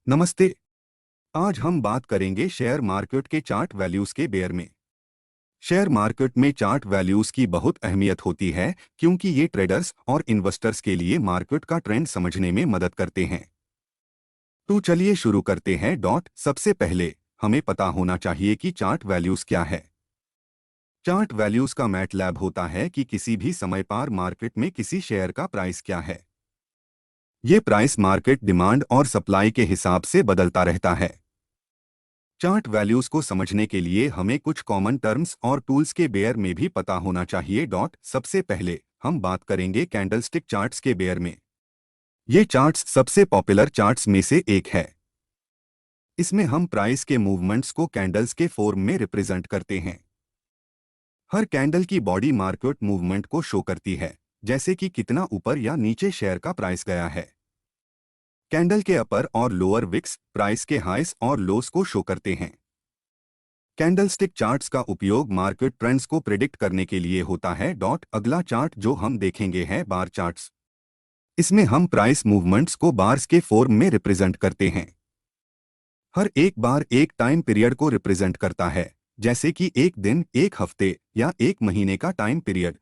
नमस्ते। आज हम बात करेंगे शेयर मार्केट के चार्ट वैल्यूज के बारे में। शेयर मार्केट में चार्ट वैल्यूज की बहुत अहमियत होती है क्योंकि ये ट्रेडर्स और इन्वेस्टर्स के लिए मार्केट का ट्रेंड समझने में मदद करते हैं। तो चलिए शुरू करते हैं। सबसे पहले हमें पता होना चाहिए कि चार्ट वैल्यूज क्या है। चार्ट वैल्यूज का मैटलैब होता है कि किसी भी समय पर मार्केट में किसी शेयर का प्राइस क्या है। ये प्राइस मार्केट डिमांड और सप्लाई के हिसाब से बदलता रहता है। चार्ट वैल्यूज को समझने के लिए हमें कुछ कॉमन टर्म्स और टूल्स के बेयर में भी पता होना चाहिए। सबसे पहले हम बात करेंगे कैंडलस्टिक चार्ट्स के बेयर में। ये चार्ट्स सबसे पॉपुलर चार्ट्स में से एक है। इसमें हम प्राइस के मूवमेंट्स को कैंडल्स के फॉर्म में रिप्रेजेंट करते हैं। हर कैंडल की बॉडी मार्केट मूवमेंट को शो करती है, जैसे कि कितना ऊपर या नीचे शेयर का प्राइस गया है। कैंडल के अपर और लोअर विक्स प्राइस के हाइस और लोस को शो करते हैं। कैंडलस्टिक चार्ट्स का उपयोग मार्केट ट्रेंड्स को प्रिडिक्ट करने के लिए होता है। अगला चार्ट जो हम देखेंगे है बार चार्ट्स। इसमें हम प्राइस मूवमेंट्स को बार्स के फॉर्म में रिप्रेजेंट करते हैं। हर एक बार एक टाइम पीरियड को रिप्रेजेंट करता है, जैसे कि एक दिन, एक हफ्ते या एक महीने का टाइम पीरियड।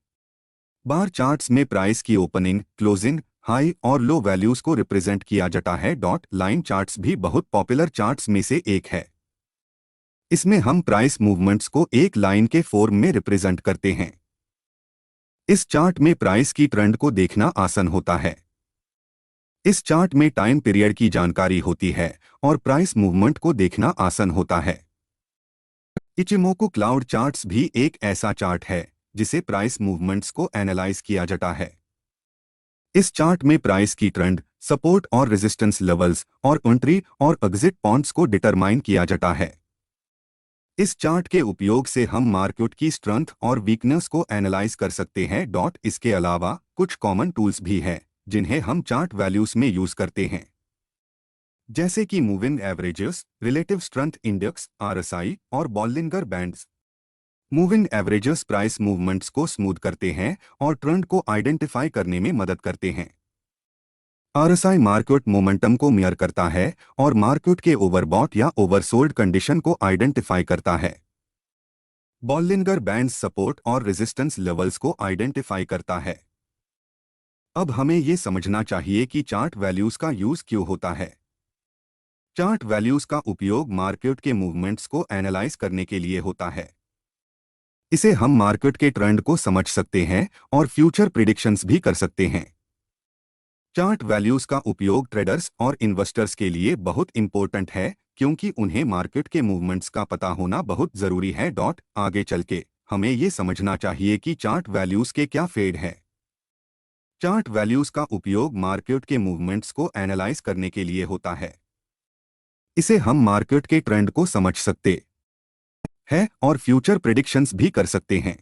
बार चार्ट्स में प्राइस की ओपनिंग, क्लोजिंग, हाई और लो वैल्यूज को रिप्रेजेंट किया जाता है। लाइन चार्ट्स भी बहुत पॉपुलर चार्ट्स में से एक है। इसमें हम प्राइस मूवमेंट्स को एक लाइन के फॉर्म में रिप्रेजेंट करते हैं। इस चार्ट में प्राइस की ट्रेंड को देखना आसान होता है। इस चार्ट में टाइम पीरियड की जानकारी होती है और प्राइस मूवमेंट को देखना आसान होता है। इचिमोकू क्लाउड चार्ट्स भी एक ऐसा चार्ट है जिसे प्राइस मूवमेंट्स को एनालाइज किया जाता है। इस चार्ट में प्राइस की ट्रेंड, सपोर्ट और रेजिस्टेंस लेवल्स और एंट्री और एग्जिट पॉइंट्स को डिटरमाइन किया जाता है। इस चार्ट के उपयोग से हम मार्केट की स्ट्रेंथ और वीकनेस को एनालाइज कर सकते हैं। इसके अलावा कुछ कॉमन टूल्स भी हैं जिन्हें हम चार्ट वैल्यूज में यूज करते हैं, जैसे कि moving averages, relative strength index RSI और Bollinger bands. Moving averages price movements को स्मूथ करते हैं और ट्रेंड को आइडेंटिफाई करने में मदद करते हैं। आरएसआई मार्केट मोमेंटम को मेयर करता है और मार्केट के ओवरबॉट या ओवरसोल्ड कंडीशन को आइडेंटिफाई करता है। बॉलिंगर बैंड्स सपोर्ट और रेजिस्टेंस लेवल्स को आइडेंटिफाई करता है। अब हमें ये समझना चाहिए कि चार्ट वैल्यूज का यूज क्यों होता है। चार्ट वैल्यूज का उपयोग मार्केट के मूवमेंट्स को एनालाइज करने के लिए होता है। इसे हम मार्केट के ट्रेंड को समझ सकते हैं और फ्यूचर प्रिडिक्शंस भी कर सकते हैं। चार्ट वैल्यूज का उपयोग ट्रेडर्स और इन्वेस्टर्स के लिए बहुत इंपॉर्टेंट है क्योंकि उन्हें मार्केट के मूवमेंट्स का पता होना बहुत जरूरी है। आगे चल के हमें ये समझना चाहिए कि चार्ट वैल्यूज के क्या फेड है। चार्ट वैल्यूज का उपयोग मार्केट के मूवमेंट्स को एनालाइज करने के लिए होता है। इसे हम मार्केट के ट्रेंड को समझ सकते हैं और फ्यूचर प्रेडिक्शंस भी कर सकते हैं।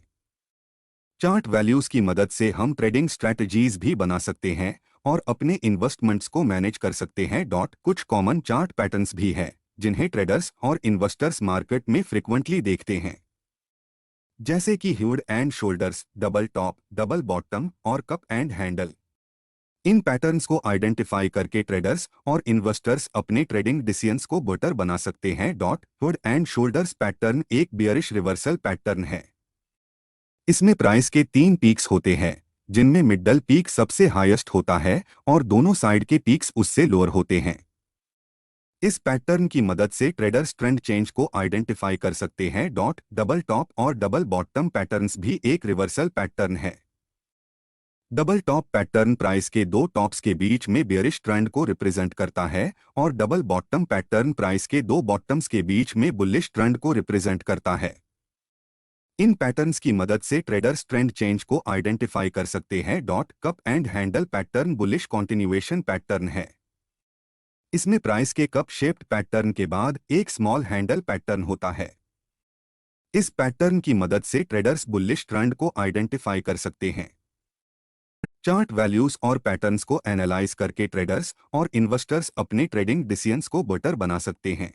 चार्ट वैल्यूज की मदद से हम ट्रेडिंग स्ट्रैटेजीज भी बना सकते हैं और अपने इन्वेस्टमेंट्स को मैनेज कर सकते हैं। कुछ कॉमन चार्ट पैटर्न्स भी हैं जिन्हें ट्रेडर्स और इन्वेस्टर्स मार्केट में फ्रिक्वेंटली देखते हैं, जैसे कि head and shoulders, double top, double bottom और कप एंड हैंडल। इन पैटर्न्स को आइडेंटिफाई करके ट्रेडर्स और इन्वेस्टर्स अपने ट्रेडिंग डिसीजंस को बेटर बना सकते हैं। हेड एंड शोल्डर्स पैटर्न एक बियरिश रिवर्सल पैटर्न है। इसमें प्राइस के तीन पीक्स होते हैं, जिनमें मिडल पीक सबसे हाईएस्ट होता है और दोनों साइड के पीक्स उससे लोअर होते हैं। इस पैटर्न की मदद से ट्रेडर्स ट्रेंड चेंज को आइडेंटिफाई कर सकते हैं। डबल टॉप और डबल बॉटम पैटर्न्स भी एक रिवर्सल पैटर्न है। डबल टॉप पैटर्न प्राइस के दो टॉप्स के बीच में बेयरिश ट्रेंड को रिप्रेजेंट करता है और डबल बॉटम पैटर्न प्राइस के दो बॉटम्स के बीच में बुलिश ट्रेंड को रिप्रेजेंट करता है। इन पैटर्न्स की मदद से ट्रेडर्स ट्रेंड चेंज को आइडेंटिफाई कर सकते हैं। Cup and handle pattern bullish continuation pattern है। इसमें प्राइस के कप शेप्ड पैटर्न के बाद एक स्मॉल हैंडल पैटर्न होता है। इस पैटर्न की मदद से ट्रेडर्स बुलिश ट्रेंड को आइडेंटिफाई कर सकते हैं। चार्ट वैल्यूज और पैटर्न्स को एनालाइज करके ट्रेडर्स और इन्वेस्टर्स अपने ट्रेडिंग डिसीजंस को बेटर बना सकते हैं।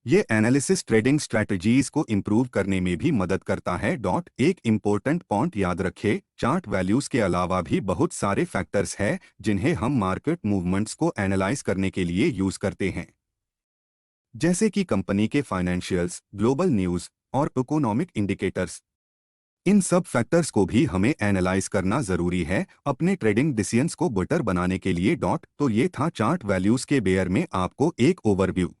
ये एनालिसिस ट्रेडिंग स्ट्रैटेजीज को इम्प्रूव करने में भी मदद करता है। एक इम्पोर्टेंट पॉइंट याद रखें, चार्ट वैल्यूज के अलावा भी बहुत सारे फैक्टर्स हैं जिन्हें हम मार्केट मूवमेंट्स को एनालाइज करने के लिए यूज करते हैं, जैसे कि कंपनी के फाइनेंशियल्स, ग्लोबल न्यूज और इकोनॉमिक इंडिकेटर्स। इन सब फैक्टर्स को भी हमें एनालाइज करना जरूरी है अपने ट्रेडिंग डिसीजंस को बेटर बनाने के लिए। तो ये था चार्ट वैल्यूज के बेयर में आपको एक ओवरव्यू।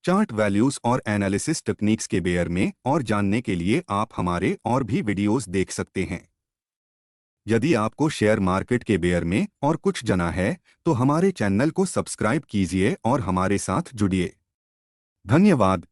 चार्ट वैल्यूज और एनालिसिस टेक्निक्स के बेयर में और जानने के लिए आप हमारे और भी वीडियोस देख सकते हैं। यदि आपको शेयर मार्केट के बेयर में और कुछ जाना है तो हमारे चैनल को सब्सक्राइब कीजिए और हमारे साथ जुड़िए। धन्यवाद।